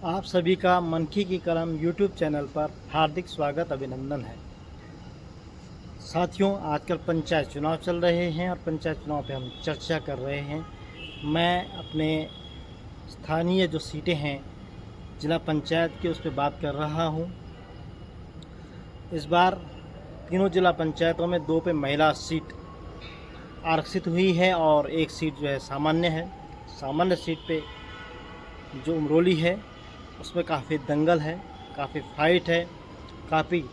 आप सभी का मनखी की कलम यूट्यूब चैनल पर हार्दिक स्वागत अभिनंदन है। साथियों, आजकल पंचायत चुनाव चल रहे हैं और पंचायत चुनाव पे हम चर्चा कर रहे हैं। मैं अपने स्थानीय जो सीटें हैं जिला पंचायत की, उस पर बात कर रहा हूं। इस बार तीनों जिला पंचायतों में 2 पे महिला सीट आरक्षित हुई है और 1 सीट जो है सामान्य है। सामान्य सीट पे जो उमरोली है उसमें काफ़ी दंगल है, काफ़ी फाइट है, काफ़ी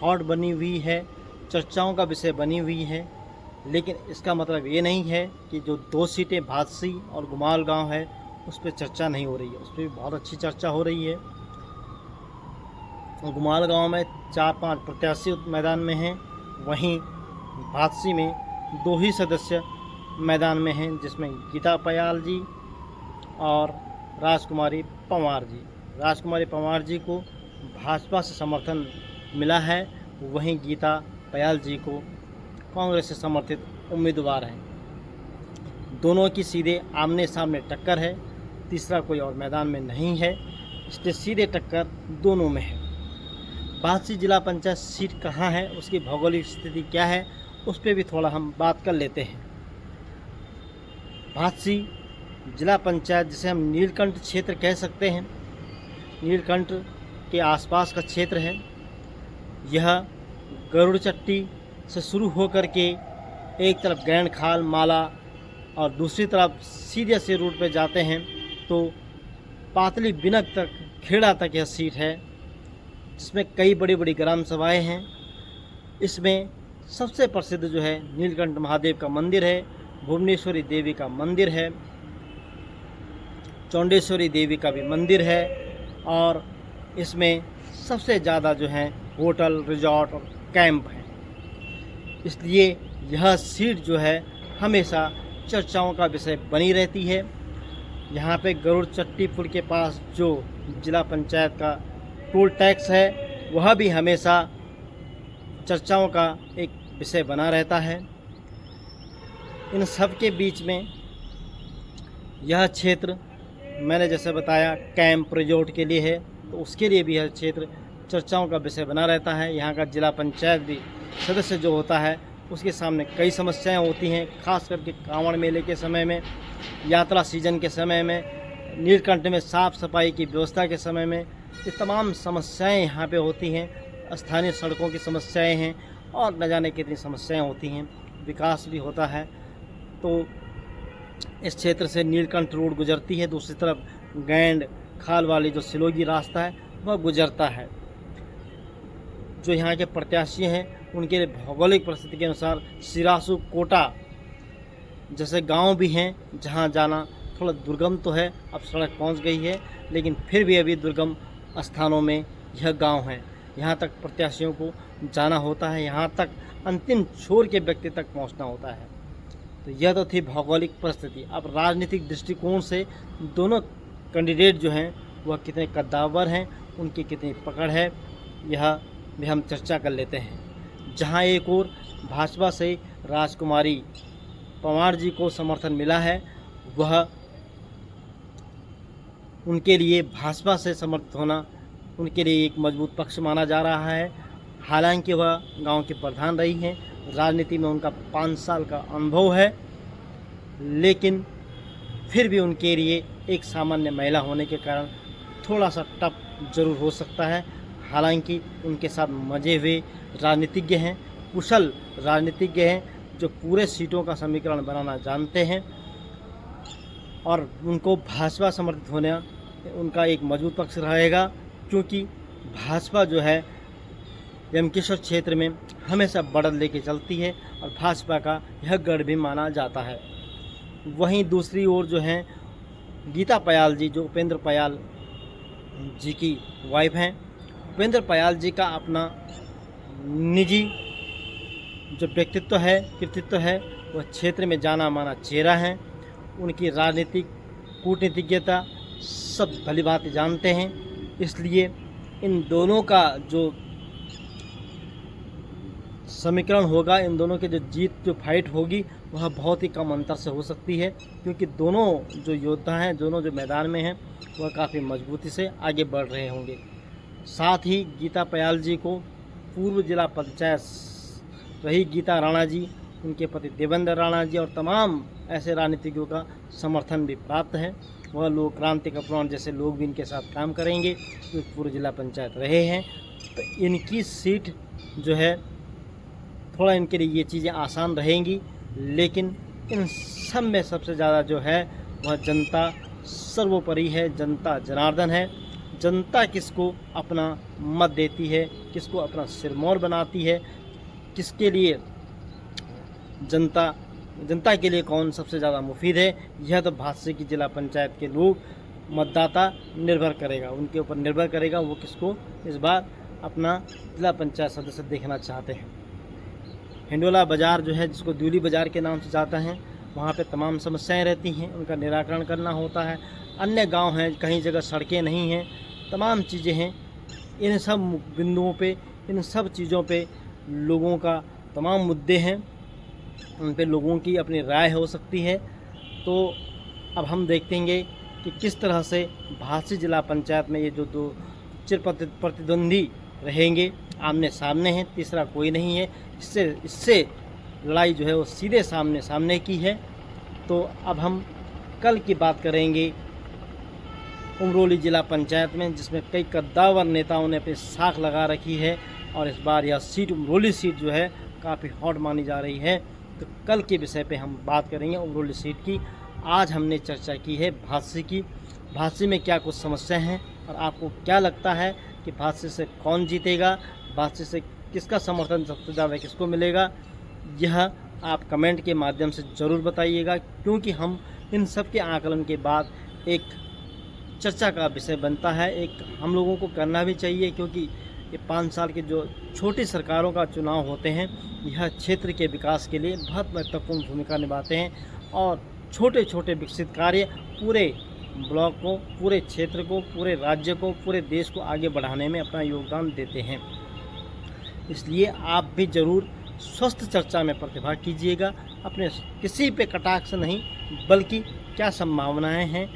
हॉट बनी हुई है, चर्चाओं का विषय बनी हुई है। लेकिन इसका मतलब ये नहीं है कि जो 2 सीटें भादसी और गुमाल गांव है उस पर चर्चा नहीं हो रही है, उस पर भी बहुत अच्छी चर्चा हो रही है। गुमाल गांव में 4-5 प्रत्याशी मैदान में हैं, वहीं भादसी में 2 ही सदस्य मैदान में हैं, जिसमें गीता पयाल जी और राजकुमारी पंवार जी। राजकुमारी पंवार जी को भाजपा से समर्थन मिला है, वहीं गीता पयाल जी को कांग्रेस से समर्थित उम्मीदवार हैं। दोनों की सीधे आमने सामने टक्कर है, तीसरा कोई और मैदान में नहीं है, इसलिए सीधे टक्कर दोनों में है। भादसी जिला पंचायत सीट कहाँ है, उसकी भौगोलिक स्थिति क्या है, उस पर भी थोड़ा हम बात कर लेते हैं। भादसी जिला पंचायत, जिसे हम नीलकंठ क्षेत्र कह सकते हैं, नीलकंठ के आसपास का क्षेत्र है। यह गरुड़ चट्टी से शुरू होकर के एक तरफ गैंड खाल माला और दूसरी तरफ सीधे से रूट पे जाते हैं तो पातली बिनक तक, खेड़ा तक यह सीट है, जिसमें कई बड़ी बड़ी ग्राम सभाएँ हैं। इसमें सबसे प्रसिद्ध जो है नीलकंठ महादेव का मंदिर है, भुवनेश्वरी देवी का मंदिर है, चौंडेश्वरी देवी का भी मंदिर है और इसमें सबसे ज़्यादा जो है होटल, रिजॉर्ट और कैंप हैं। इसलिए यह सीट जो है हमेशा चर्चाओं का विषय बनी रहती है। यहाँ पे गरुड़ चट्टी पुल के पास जो जिला पंचायत का टोल टैक्स है, वह भी हमेशा चर्चाओं का एक विषय बना रहता है। इन सब के बीच में यह क्षेत्र, मैंने जैसे बताया, कैंप रिजॉर्ट के लिए है, तो उसके लिए भी यह क्षेत्र चर्चाओं का विषय बना रहता है। यहाँ का जिला पंचायत भी सदस्य जो होता है उसके सामने कई समस्याएं होती हैं, खास करके कांवड़ मेले के समय में, यात्रा सीजन के समय में, नीलकंठ में साफ़ सफाई की व्यवस्था के समय में। ये तमाम समस्याएं यहाँ पे होती हैं। स्थानीय सड़कों की समस्याएं हैं और न जाने कितनी समस्याएं होती हैं। विकास भी होता है। तो इस क्षेत्र से नीलकंठ रोड गुजरती है, दूसरी तरफ गैंड खाल वाली जो सिलोगी रास्ता है वह गुजरता है। जो यहाँ के प्रत्याशी हैं उनके भौगोलिक परिस्थिति के अनुसार सिरासू, कोटा जैसे गांव भी हैं, जहाँ जाना थोड़ा दुर्गम तो है। अब सड़क पहुँच गई है, लेकिन फिर भी अभी दुर्गम स्थानों में यह गांव है। यहाँ तक प्रत्याशियों को जाना होता है, यहाँ तक अंतिम छोर के व्यक्ति तक पहुँचना होता है। तो यह तो थी भौगोलिक परिस्थिति। अब राजनीतिक दृष्टिकोण से दोनों कैंडिडेट जो हैं वह कितने कद्दावर हैं, उनकी कितनी पकड़ है, यह भी हम चर्चा कर लेते हैं। जहां एक ओर भाजपा से राजकुमारी पंवार जी को समर्थन मिला है, वह उनके लिए भाजपा से समर्थित होना उनके लिए एक मजबूत पक्ष माना जा रहा है। हालांकि वह गांव की प्रधान रही हैं, राजनीति में उनका 5 साल का अनुभव है, लेकिन फिर भी उनके लिए एक सामान्य महिला होने के कारण थोड़ा सा टफ जरूर हो सकता है। हालांकि उनके साथ मजे हुए राजनीतिज्ञ हैं, कुशल राजनीतिज्ञ हैं, जो पूरे सीटों का समीकरण बनाना जानते हैं और उनको भाजपा समर्थित होने उनका एक मजबूत पक्ष रहेगा, क्योंकि भाजपा जो है यमकेश्वर क्षेत्र में हमेशा बढ़त लेके चलती है और भाजपा का यह गढ़ भी माना जाता है। वहीं दूसरी ओर जो हैं गीता पयाल जी, जो उपेंद्र पयाल जी की वाइफ हैं। उपेंद्र पयाल जी का अपना निजी जो व्यक्तित्व है, कृतित्व है, वह क्षेत्र में जाना माना चेहरा है। उनकी राजनीतिक कूटनीतिज्ञता सब भली भांति जानते हैं। इसलिए इन दोनों का जो समीकरण होगा, इन दोनों की जो फाइट होगी वह बहुत ही कम अंतर से हो सकती है, क्योंकि दोनों जो योद्धा हैं, दोनों जो मैदान में हैं, वह काफ़ी मजबूती से आगे बढ़ रहे होंगे। साथ ही गीता पयाल जी को पूर्व जिला पंचायत रही गीता राणा जी, उनके पति देवेंद्र राणा जी और तमाम ऐसे राजनीतिज्ञों का समर्थन भी प्राप्त है। वह लोक क्रांति कपड़ौन जैसे लोग भी इनके साथ काम करेंगे जो पूर्व जिला पंचायत रहे हैं। तो इनकी सीट जो है थोड़ा इनके लिए ये चीज़ें आसान रहेंगी, लेकिन इन सब में सबसे ज़्यादा जो है वह जनता सर्वोपरि है, जनता जनार्दन है। जनता किसको अपना मत देती है, किसको अपना सिरमौर बनाती है, किसके लिए जनता के लिए कौन सबसे ज़्यादा मुफीद है, यह तो भादसे की जिला पंचायत के लोग मतदाता निर्भर करेगा, उनके ऊपर निर्भर करेगा वो किसको इस बार अपना जिला पंचायत सदस्य देखना चाहते हैं। हिंडोला बाज़ार जो है, जिसको द्यूली बाज़ार के नाम से जाता है, वहाँ पे तमाम समस्याएं रहती हैं, उनका निराकरण करना होता है। अन्य गांव हैं, कहीं जगह सड़कें नहीं हैं, तमाम चीज़ें हैं। इन सब बिंदुओं पे, इन सब चीज़ों पे लोगों का तमाम मुद्दे हैं, उन पे लोगों की अपनी राय हो सकती है। तो अब हम देखेंगे कि किस तरह से भादसे जिला पंचायत में ये जो दो चिर प्रतिद्वंदी रहेंगे, आमने सामने हैं, तीसरा कोई नहीं है। इससे लड़ाई जो है वो सीधे सामने की है। तो अब हम कल की बात करेंगे उमरोली जिला पंचायत में, जिसमें कई कद्दावर नेताओं ने अपनी साख लगा रखी है और इस बार यह सीट, उमरोली सीट जो है काफ़ी हॉट मानी जा रही है। तो कल के विषय पे हम बात करेंगे उमरोली सीट की। आज हमने चर्चा की है भादसे की, भादसे में क्या कुछ समस्या हैं और आपको क्या लगता है कि भादसे से कौन जीतेगा, भादसे से किसका समर्थन सबसे ज़्यादा किसको मिलेगा, यह आप कमेंट के माध्यम से ज़रूर बताइएगा, क्योंकि हम इन सब के आकलन के बाद एक चर्चा का विषय बनता है, एक हम लोगों को करना भी चाहिए, क्योंकि ये 5 साल के जो छोटी सरकारों का चुनाव होते हैं, यह क्षेत्र के विकास के लिए बहुत महत्वपूर्ण भूमिका निभाते हैं और छोटे छोटे विकसित कार्य पूरे ब्लॉक को, पूरे क्षेत्र को, पूरे राज्य को, पूरे देश को आगे बढ़ाने में अपना योगदान देते हैं। इसलिए आप भी ज़रूर स्वस्थ चर्चा में प्रतिभाग कीजिएगा, अपने किसी पे कटाक्ष नहीं, बल्कि क्या संभावनाएं हैं,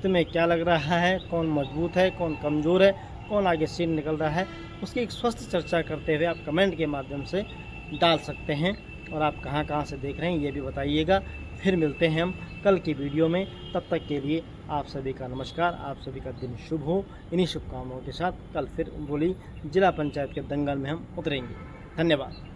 तुम्हें क्या लग रहा है, कौन मजबूत है, कौन कमज़ोर है, कौन आगे सीट निकल रहा है, उसकी एक स्वस्थ चर्चा करते हुए आप कमेंट के माध्यम से डाल सकते हैं। और आप कहाँ से देख रहे हैं ये भी बताइएगा। फिर मिलते हैं हम कल की वीडियो में, तब तक के लिए आप सभी का नमस्कार, आप सभी का दिन शुभ हो। इन्हीं शुभकामनाओं के साथ कल फिर उमरोली जिला पंचायत के दंगल में हम उतरेंगे। धन्यवाद।